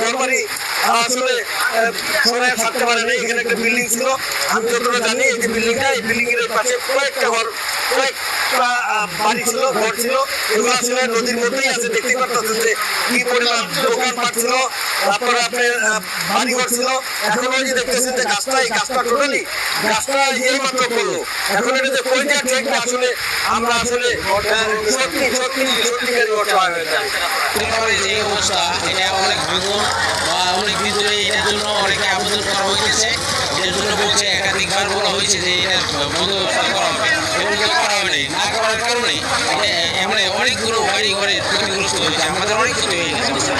ঘরবাড়ি আসলে সবাই থাকতে পারে না। এখানে একটা বিল্ডিং ছিল, আমি যতটা জানি এই যে বিল্ডিংটা, এই বিল্ডিং এর পাশে কয়েকটা বাড়ি ছিল, ঘর ছিল, এগুলো আসলে নদীর মধ্যেই আছে। দেখতে পাচ্ছেন যে কি পরিমাণ দোকানপাট ছিল, তারপরে আপনার বাড়িঘর ছিল। এখন ওই যে দেখতেছেন যে গাছটা, এই গাছটা টোটালি গাছটা এই মাত্র করলো। এখন এটা যে কই যাচ্ছে আসলে আমরা আসলে সত্যিকারই অসহায় হয়ে যায়। যে অবস্থা, এটা অনেক ভাঙন বা অনেক দিন ধরে এটার জন্য অনেকে আবেদন করা হয়েছে, এর জন্য বলছে একাধিকবার বলা হয়েছে যে এটা বন্ধ করা হবে, এবং করা হয়নি। না করার কারণে এমন অনেকগুলো বাড়ি ঘরে ক্ষতিগ্রস্ত হয়েছে, আমাদের অনেক ক্ষতি হয়ে গেছে।